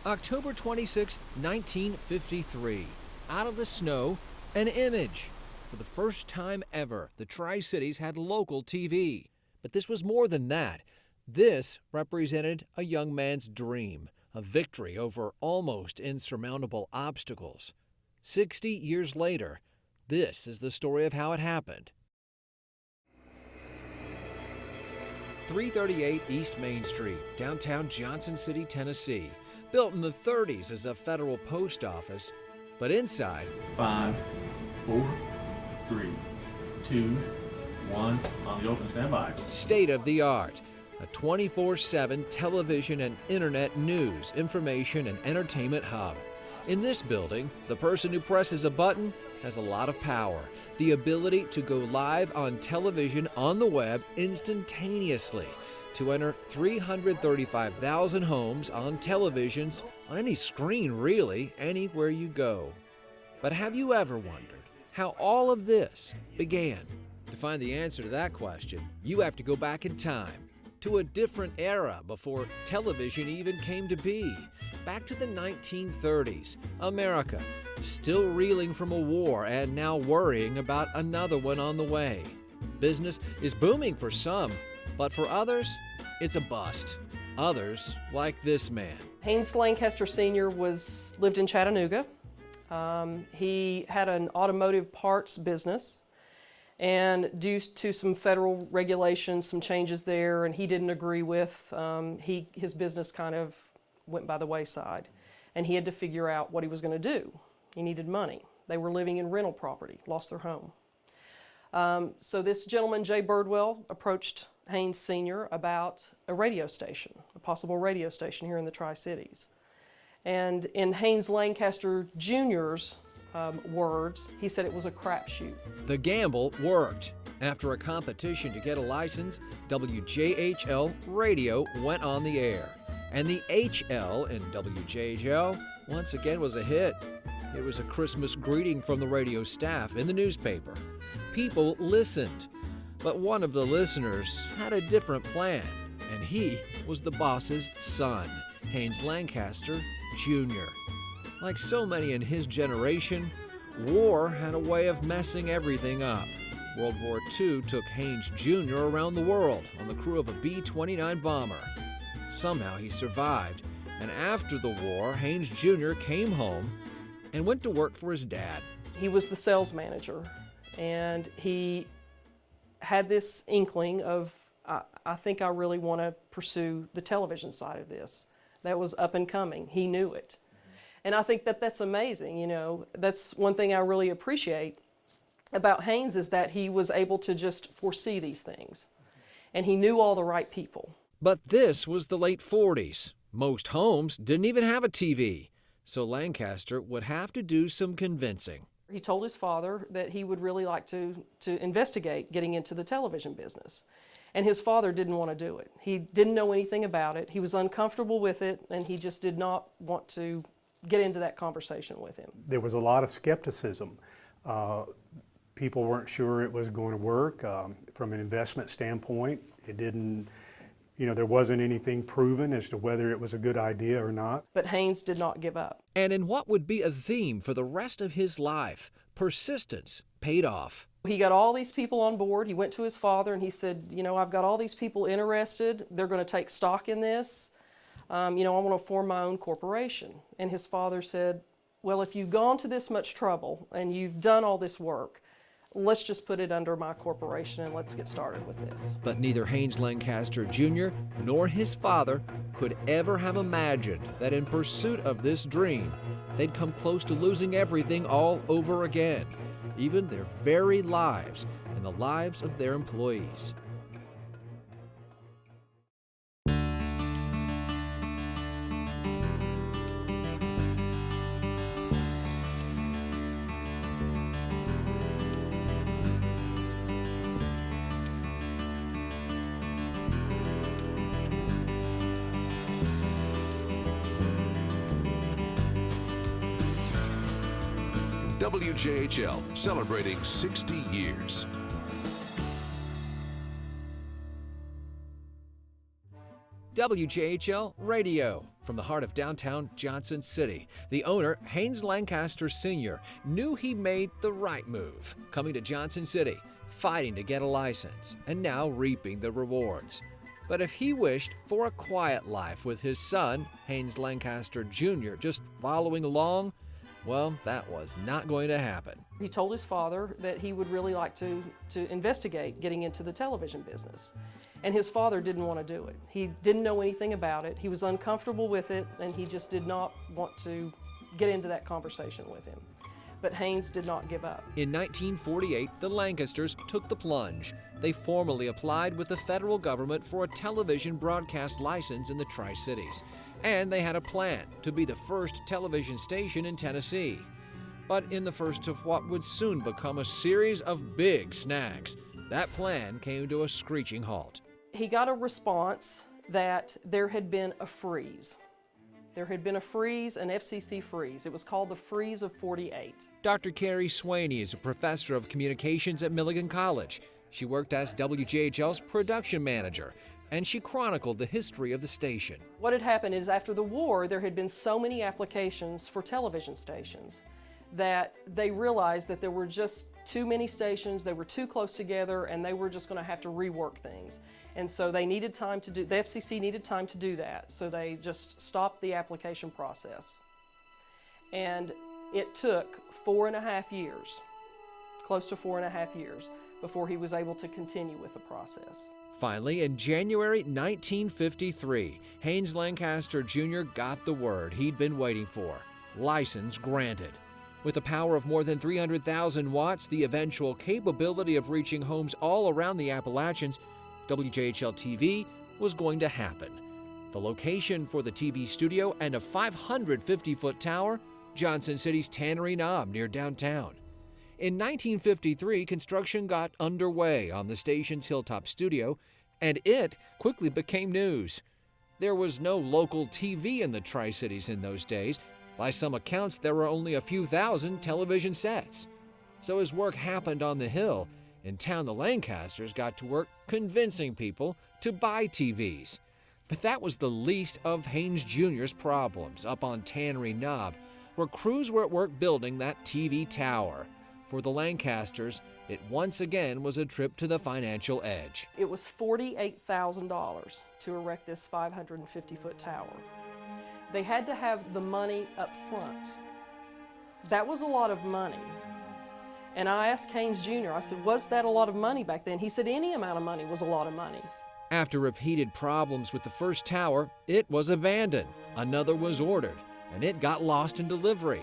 October 26, 1953. Out of the snow, an image. For the first time ever, the Tri-Cities had local TV. But this was more than that. This represented a young man's dream, a victory over almost insurmountable obstacles. 60 years later, this is the story of how it happened. 338 East Main Street, downtown Johnson City, Tennessee. Built in the 30s as a federal post office, but inside... 5, 4, 3, 2, 1, on the open, stand by. State of the art. A 24/7 television and internet news, information, and entertainment hub. In this building, the person who presses a button has a lot of power. The ability to go live on television on the web instantaneously. To enter 335,000 homes on televisions, on any screen really, anywhere you go. But have you ever wondered how all of this began? To find the answer to that question, you have to go back in time, to a different era before television even came to be. Back to the 1930s, America still reeling from a war and now worrying about another one on the way. Business is booming for some, but for others, it's a bust. Others, like this man. Haynes Lancaster Sr. lived in Chattanooga. He had an automotive parts business, and due to some federal regulations, some changes there, and he didn't agree with, his business kind of went by the wayside, and he had to figure out what he was going to do. He needed money. They were living in rental property, lost their home. So this gentleman, Jay Birdwell, approached Haynes Sr. about a radio station, a possible radio station here in the Tri-Cities. And in Haynes Lancaster Jr.'s words, he said it was a crapshoot. The gamble worked. After a competition to get a license, WJHL radio went on the air. And the HL in WJHL once again was a hit. It was a Christmas greeting from the radio staff in the newspaper. People listened. But one of the listeners had a different plan, and he was the boss's son, Haynes Lancaster Jr. Like so many in his generation, war had a way of messing everything up. World War II took Haynes Jr. around the world on the crew of a B-29 bomber. Somehow he survived, and after the war, Haynes Jr. came home and went to work for his dad. He was the sales manager, and he had this inkling of, I think I really want to pursue the television side of this. That was up and coming. He knew it. And I think that that's amazing, you know. That's one thing I really appreciate about Haynes, is that he was able to just foresee these things. And he knew all the right people. But this was the late 40s. Most homes didn't even have a TV. So Lancaster would have to do some convincing. He told his father that he would really like to investigate getting into the television business. And his father didn't want to do it. He didn't know anything about it. He was uncomfortable with it, and he just did not want to get into that conversation with him. There was a lot of skepticism. People weren't sure it was going to work. From an investment standpoint, it didn't, there wasn't anything proven as to whether it was a good idea or not. But Haynes did not give up. And in what would be a theme for the rest of his life, persistence paid off. He got all these people on board. He went to his father and he said, I've got all these people interested. They're going to take stock in this. I want to form my own corporation. And his father said, well, if you've gone to this much trouble and you've done all this work, let's just put it under my corporation and let's get started with this. But neither Haynes Lancaster Jr. nor his father could ever have imagined that in pursuit of this dream, they'd come close to losing everything all over again, even their very lives and the lives of their employees. WJHL, celebrating 60 years. WJHL Radio. From the heart of downtown Johnson City, the owner, Haynes Lancaster Sr., knew he made the right move, coming to Johnson City, fighting to get a license, and now reaping the rewards. But if he wished for a quiet life with his son, Haynes Lancaster Jr., just following along, well, that was not going to happen. He told his father that he would really like to investigate getting into the television business. And his father didn't want to do it. He didn't know anything about it. He was uncomfortable with it, and he just did not want to get into that conversation with him. But Haynes did not give up. In 1948, the Lancasters took the plunge. They formally applied with the federal government for a television broadcast license in the Tri-Cities. And they had a plan to be the first television station in Tennessee. But in the first of what would soon become a series of big snags, that plan came to a screeching halt. He got a response that there had been a freeze. There had been a freeze, an FCC freeze. It was called the Freeze of 48. Dr. Carrie Swaney is a professor of communications at Milligan College. She worked as WJHL's production manager, and she chronicled the history of the station. What had happened is after the war, there had been so many applications for television stations that they realized that there were just too many stations, they were too close together, and they were just going to have to rework things. And so they needed time to do, the FCC needed time to do that, so they just stopped the application process. And it took 4.5 years, close to 4.5 years, before he was able to continue with the process. Finally, in January 1953, Haynes Lancaster Jr. got the word he'd been waiting for: license granted. With a power of more than 300,000 watts, the eventual capability of reaching homes all around the Appalachians, WJHL TV was going to happen. The location for the TV studio and a 550-foot tower, Johnson City's Tannery Knob near downtown. In 1953, construction got underway on the station's Hilltop studio, and it quickly became news. There was no local TV in the Tri-Cities in those days. By some accounts, there were only a few thousand television sets. So as work happened on the Hill, in town the Lancasters got to work convincing people to buy TVs. But that was the least of Haynes Jr.'s problems up on Tannery Knob, where crews were at work building that TV tower. For the Lancasters, it once again was a trip to the financial edge. It was $48,000 to erect this 550-foot tower. They had to have the money up front. That was a lot of money. And I asked Haynes Jr., I said, was that a lot of money back then? He said any amount of money was a lot of money. After repeated problems with the first tower, it was abandoned. Another was ordered, and it got lost in delivery.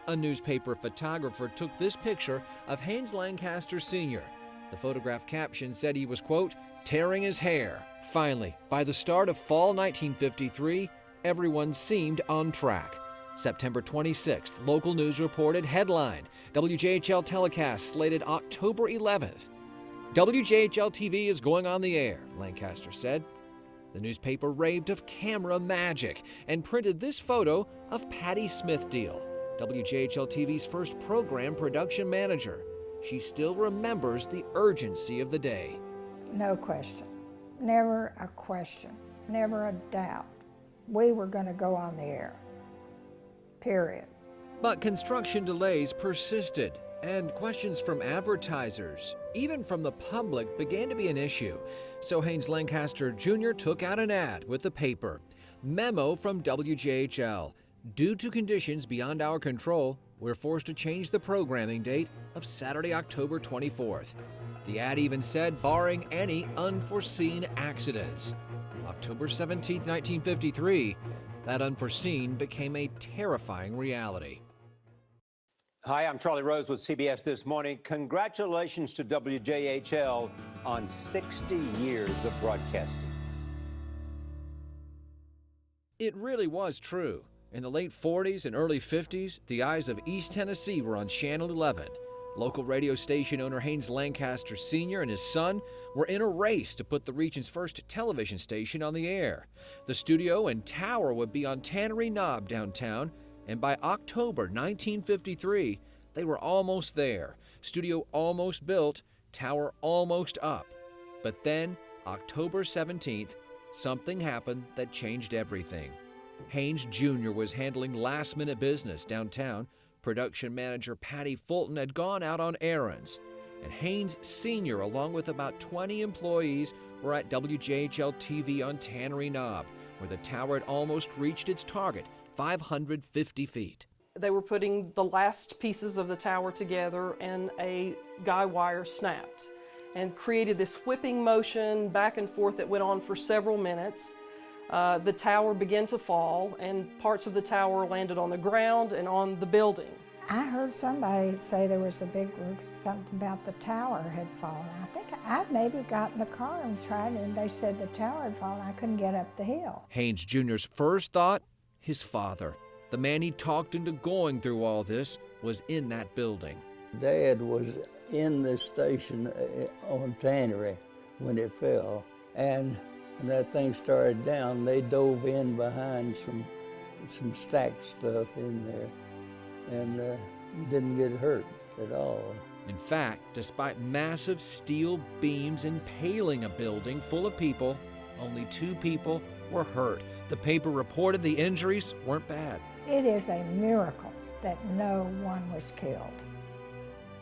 A newspaper photographer took this picture of Haynes Lancaster Sr. The photograph caption said he was, quote, tearing his hair. Finally, by the start of fall 1953, everyone seemed on track. September 26th, local news reported headline, WJHL telecast slated October 11th. WJHL TV is going on the air, Lancaster said. The newspaper raved of camera magic and printed this photo of Patty Smithdeal, WJHL TV's first program production manager. She still remembers the urgency of the day. No question, never a question, never a doubt. We were going to go on the air, period. But construction delays persisted, and questions from advertisers, even from the public, began to be an issue. So Haynes Lancaster Jr. took out an ad with the paper. Memo from WJHL. Due to conditions beyond our control, we're forced to change the programming date of Saturday, October 24th. The ad even said, barring any unforeseen accidents. October 17, 1953, that unforeseen became a terrifying reality. Hi, I'm Charlie Rose with CBS This Morning. Congratulations to WJHL on 60 years of broadcasting. It really was true. In the late 40s and early 50s, the eyes of East Tennessee were on Channel 11. Local radio station owner Haynes Lancaster Sr. and his son were in a race to put the region's first television station on the air. The studio and tower would be on Tannery Knob downtown, and by October 1953, they were almost there. Studio almost built, tower almost up. But then, October 17th, something happened that changed everything. Haynes Jr. was handling last-minute business downtown. Production manager Patty Fulton had gone out on errands. And Haynes Sr., along with about 20 employees, were at WJHL TV on Tannery Knob, where the tower had almost reached its target, 550 feet. They were putting the last pieces of the tower together, and a guy wire snapped and created this whipping motion back and forth that went on for several minutes. The tower began to fall, and parts of the tower landed on the ground and on the building. I heard somebody say there was a big something about the tower had fallen. I think I maybe got in the car and tried it, and they said the tower had fallen. I couldn't get up the hill. Haynes Jr.'s first thought, his father. The man he talked into going through all this was in that building. Dad was in the station on Tannery when it fell, and when that thing started down, they dove in behind some stacked stuff in there and didn't get hurt at all. In fact, despite massive steel beams impaling a building full of people, only 2 people were hurt. The paper reported the injuries weren't bad. It is a miracle that no one was killed.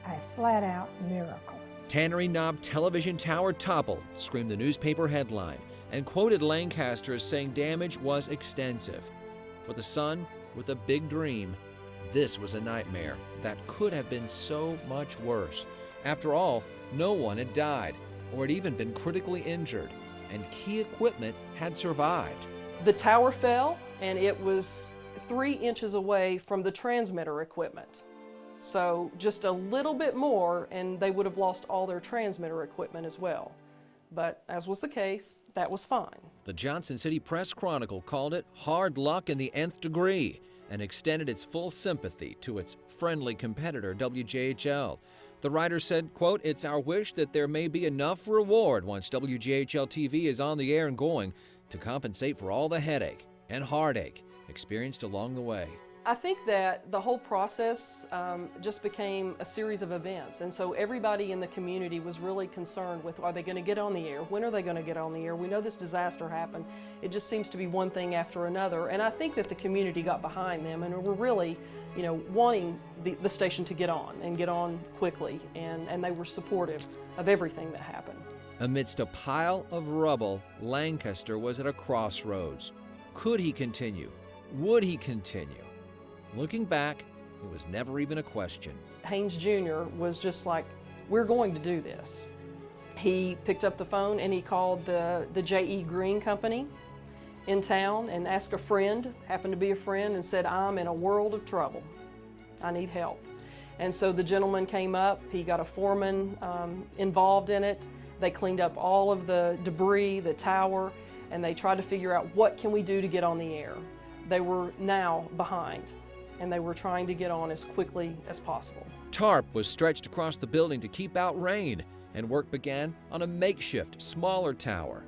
A flat-out miracle. Tannery Knob television tower toppled, screamed the newspaper headline, and quoted Lancaster as saying damage was extensive. For the son with a big dream, this was a nightmare that could have been so much worse. After all, no one had died or had even been critically injured, and key equipment had survived. The tower fell, and it was 3 inches away from the transmitter equipment. So just a little bit more, and they would have lost all their transmitter equipment as well. But as was the case, that was fine. The Johnson City Press-Chronicle called it hard luck in the nth degree and extended its full sympathy to its friendly competitor, WJHL. The writer said, quote, "It's our wish that there may be enough reward once WJHL TV is on the air and going to compensate for all the headache and heartache experienced along the way." I think that the whole process just became a series of events, and so everybody in the community was really concerned with, are they going to get on the air? When are they going to get on the air? We know this disaster happened. It just seems to be one thing after another, and I think that the community got behind them and were really, wanting the station to get on quickly, and they were supportive of everything that happened. Amidst a pile of rubble, Lancaster was at a crossroads. Could he continue? Would he continue? Looking back, it was never even a question. Haynes Jr. was just like, we're going to do this. He picked up the phone and he called the J.E. Green Company in town and asked a friend, happened to be a friend, and said, I'm in a world of trouble. I need help. And so the gentleman came up, he got a foreman involved in it. They cleaned up all of the debris, the tower, and they tried to figure out what can we do to get on the air. They were now behind, and they were trying to get on as quickly as possible. Tarp was stretched across the building to keep out rain, and work began on a makeshift, smaller tower.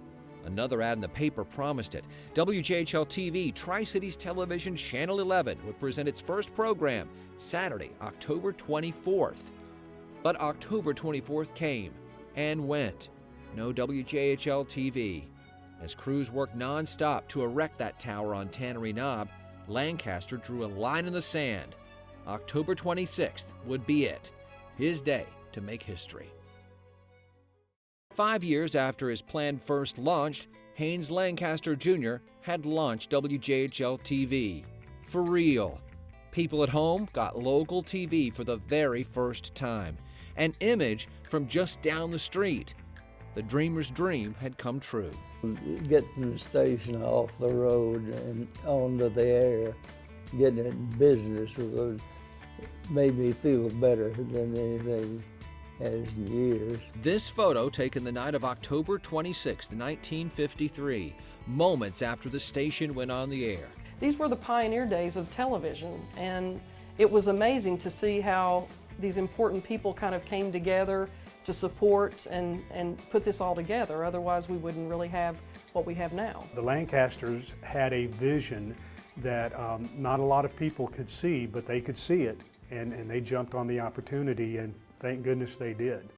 Another ad in the paper promised it. WJHL TV, Tri-Cities Television Channel 11 would present its first program Saturday, October 24th. But October 24th came and went. No WJHL TV. As crews worked non-stop to erect that tower on Tannery Knob, Lancaster drew a line in the sand. October 26th would be it, his day to make history. 5 years after his plan first launched, Haynes Lancaster Jr. had launched WJHL TV. For real. People at home got local TV for the very first time. An image from just down the street. The dreamer's dream had come true. Getting the station off the road and onto the air, getting it in business made me feel better than anything has in years. This photo taken the night of October 26, 1953, moments after the station went on the air. These were the pioneer days of television, and it was amazing to see how these important people kind of came together to support and put this all together. Otherwise, we wouldn't really have what we have now. The Lancasters had a vision that not a lot of people could see, but they could see it, and they jumped on the opportunity, and thank goodness they did.